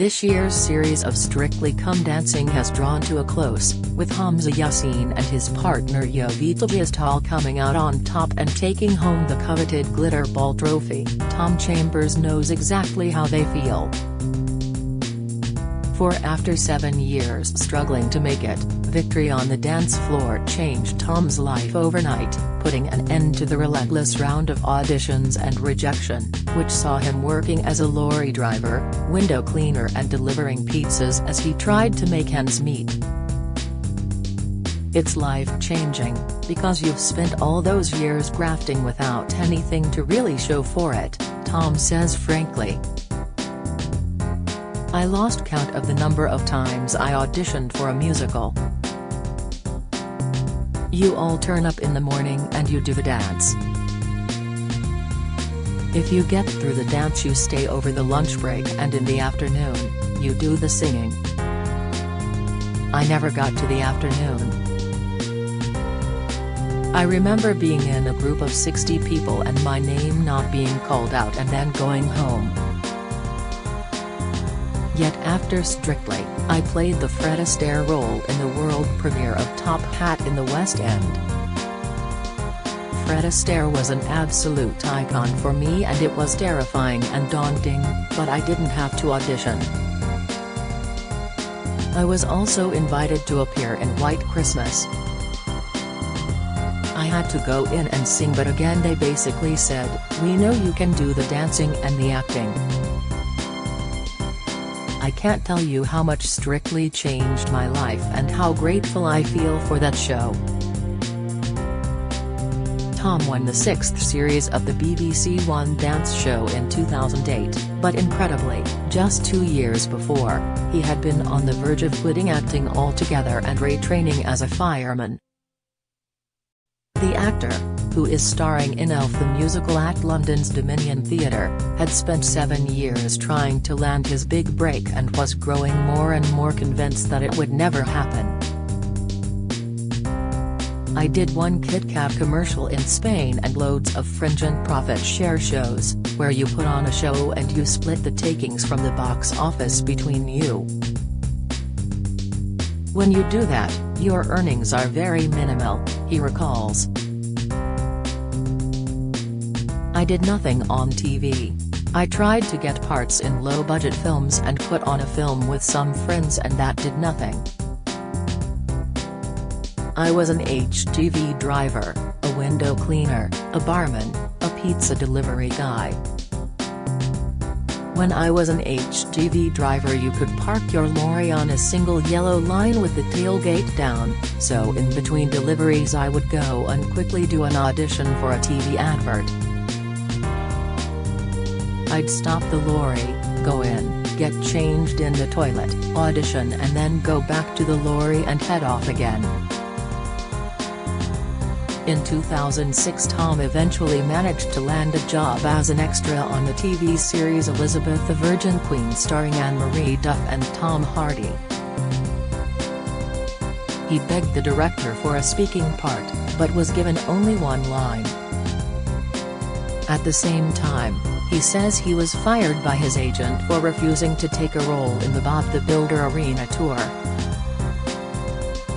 This year's series of Strictly Come Dancing has drawn to a close, with Hamza Yassin and his partner Jovita Gistal coming out on top and taking home the coveted glitter ball trophy. Tom Chambers knows exactly how they feel. For after 7 years struggling to make it, victory on the dance floor changed Tom's life overnight, putting an end to the relentless round of auditions and rejection, which saw him working as a lorry driver, window cleaner and delivering pizzas as he tried to make ends meet. It's life-changing, because you've spent all those years grafting without anything to really show for it, Tom says frankly. I lost count of the number of times I auditioned for a musical. You all turn up in the morning and you do the dance. If you get through the dance you stay over the lunch break, and in the afternoon, you do the singing. I never got to the afternoon. I remember being in a group of 60 people and my name not being called out and then going home. Yet after Strictly, I played the Fred Astaire role in the world premiere of Top Hat in the West End. Fred Astaire was an absolute icon for me and it was terrifying and daunting, but I didn't have to audition. I was also invited to appear in White Christmas. I had to go in and sing, but again they basically said, "We know you can do the dancing and the acting." I can't tell you how much Strictly changed my life and how grateful I feel for that show. Tom won the 6th series of the BBC One dance show in 2008, but incredibly, just 2 years before, he had been on the verge of quitting acting altogether and retraining as a fireman. The actor, who is starring in Elf the musical at London's Dominion Theatre, had spent 7 years trying to land his big break and was growing more and more convinced that it would never happen. I did one Kit Kat commercial in Spain and loads of fringe and profit share shows, where you put on a show and you split the takings from the box office between you. When you do that, your earnings are very minimal, he recalls. I did nothing on TV. I tried to get parts in low-budget films and put on a film with some friends, and that did nothing. I was an HGV driver, a window cleaner, a barman, a pizza delivery guy. When I was an HGV driver you could park your lorry on a single yellow line with the tailgate down, so in between deliveries I would go and quickly do an audition for a TV advert. I'd stop the lorry, go in, get changed in the toilet, audition and then go back to the lorry and head off again. In 2006 Tom eventually managed to land a job as an extra on the TV series Elizabeth the Virgin Queen starring Anne-Marie Duff and Tom Hardy. He begged the director for a speaking part, but was given only one line. At the same time, he says he was fired by his agent for refusing to take a role in the Bob the Builder Arena tour.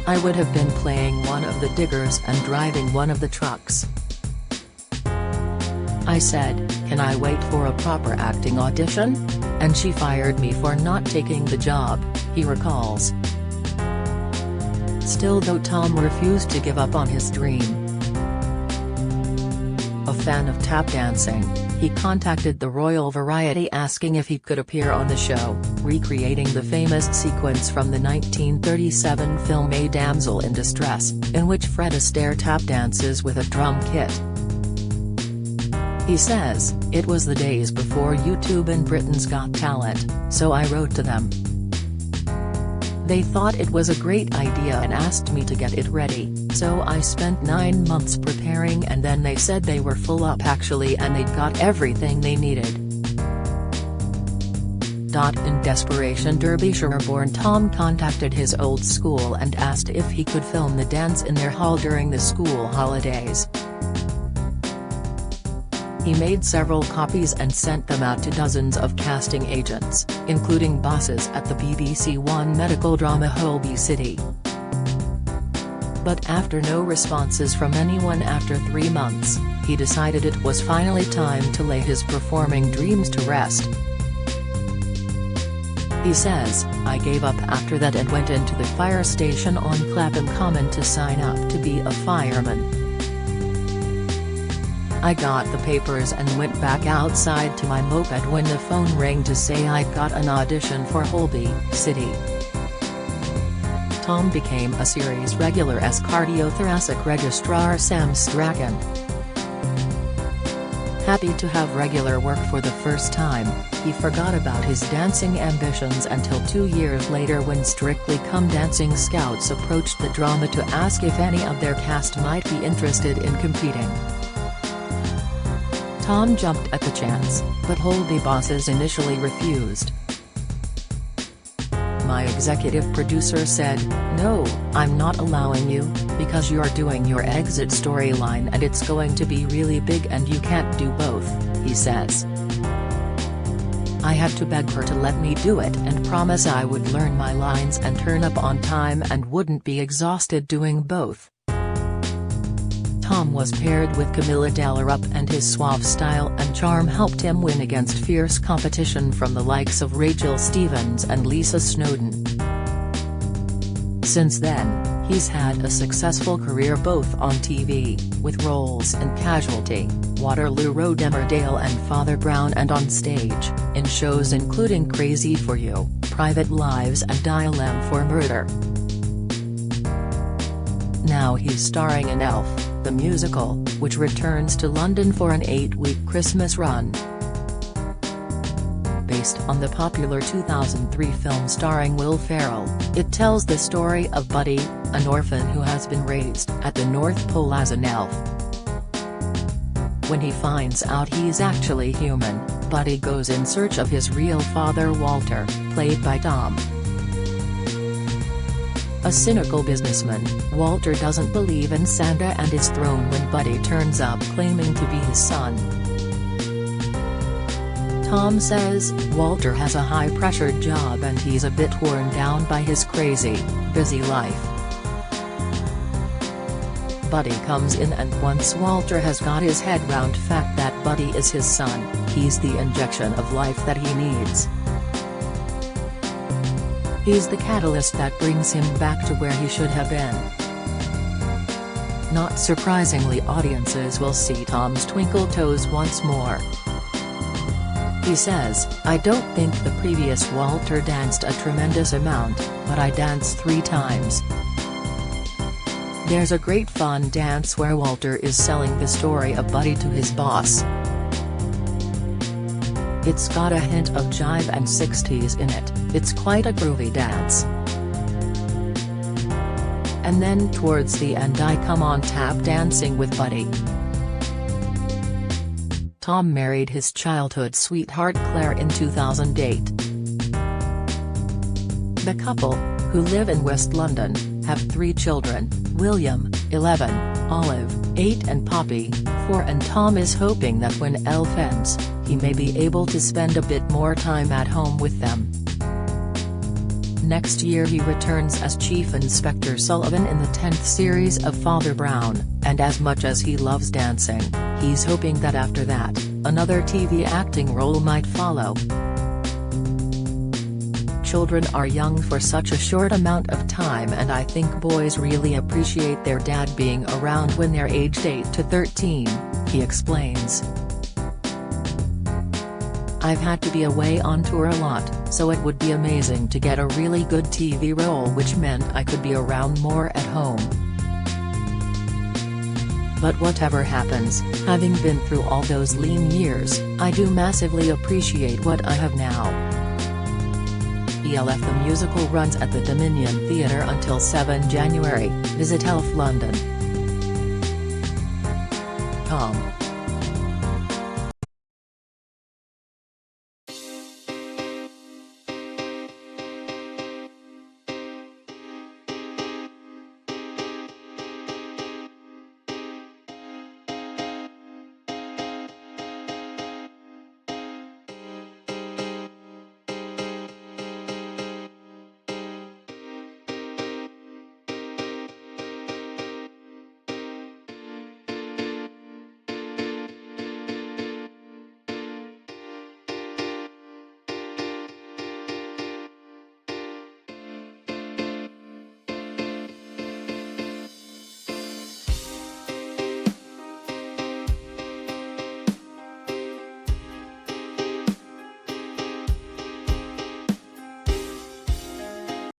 I would have been playing one of the diggers and driving one of the trucks. I said, "Can I wait for a proper acting audition?" And she fired me for not taking the job, he recalls. Still though, Tom refused to give up on his dream. A fan of tap dancing, he contacted the Royal Variety asking if he could appear on the show, recreating the famous sequence from the 1937 film A Damsel in Distress, in which Fred Astaire tap dances with a drum kit. He says, "It was the days before YouTube and Britain's Got Talent, so I wrote to them. They thought it was a great idea and asked me to get it ready, so I spent 9 months preparing, and then they said they were full up actually and they'd got everything they needed." In desperation, Derbyshire-born Tom contacted his old school and asked if he could film the dance in their hall during the school holidays. He made several copies and sent them out to dozens of casting agents, including bosses at the BBC One medical drama Holby City. But after no responses from anyone after 3 months, he decided it was finally time to lay his performing dreams to rest. He says, "I gave up after that and went into the fire station on Clapham Common to sign up to be a fireman. I got the papers and went back outside to my moped when the phone rang to say I'd got an audition for Holby City." Tom became a series regular as cardiothoracic registrar Sam Strachan. Happy to have regular work for the first time, he forgot about his dancing ambitions until 2 years later when Strictly Come Dancing scouts approached the drama to ask if any of their cast might be interested in competing. Tom jumped at the chance, but Holby bosses initially refused. "My executive producer said, 'No, I'm not allowing you, because you're doing your exit storyline and it's going to be really big and you can't do both,' he says. I had to beg her to let me do it and promise I would learn my lines and turn up on time and wouldn't be exhausted doing both." Tom was paired with Camilla Delarup and his suave style and charm helped him win against fierce competition from the likes of Rachel Stevens and Lisa Snowdon. Since then, he's had a successful career both on TV, with roles in Casualty, Waterloo Road, Emmerdale and Father Brown, and on stage, in shows including Crazy for You, Private Lives and Dial M for Murder. Now he's starring in Elf, the musical, which returns to London for an 8-week Christmas run. Based on the popular 2003 film starring Will Ferrell, it tells the story of Buddy, an orphan who has been raised at the North Pole as an elf. When he finds out he's actually human, Buddy goes in search of his real father Walter, played by Tom. A cynical businessman, Walter doesn't believe in Santa and is thrown when Buddy turns up claiming to be his son. Tom says, Walter has a high-pressured job and he's a bit worn down by his crazy, busy life. Buddy comes in and once Walter has got his head round fact that Buddy is his son, he's the injection of life that he needs. He's the catalyst that brings him back to where he should have been. Not surprisingly, audiences will see Tom's twinkle toes once more. He says, "I don't think the previous Walter danced a tremendous amount, but I danced 3 times. There's a great fun dance where Walter is selling the story of Buddy to his boss. It's got a hint of jive and 60s in it, it's quite a groovy dance. And then towards the end I come on tap dancing with Buddy." Tom married his childhood sweetheart Claire in 2008. The couple, who live in West London, have 3 children, William, 11, Olive, 8 and Poppy, 4, and Tom is hoping that when Elf ends, he may be able to spend a bit more time at home with them. Next year he returns as Chief Inspector Sullivan in the 10th series of Father Brown, and as much as he loves dancing, he's hoping that after that, another TV acting role might follow. Children are young for such a short amount of time and I think boys really appreciate their dad being around when they're aged 8 to 13, he explains. I've had to be away on tour a lot, so it would be amazing to get a really good TV role which meant I could be around more at home. But whatever happens, having been through all those lean years, I do massively appreciate what I have now. ELF the musical runs at the Dominion Theatre until 7 January, visit Elf London. Tom.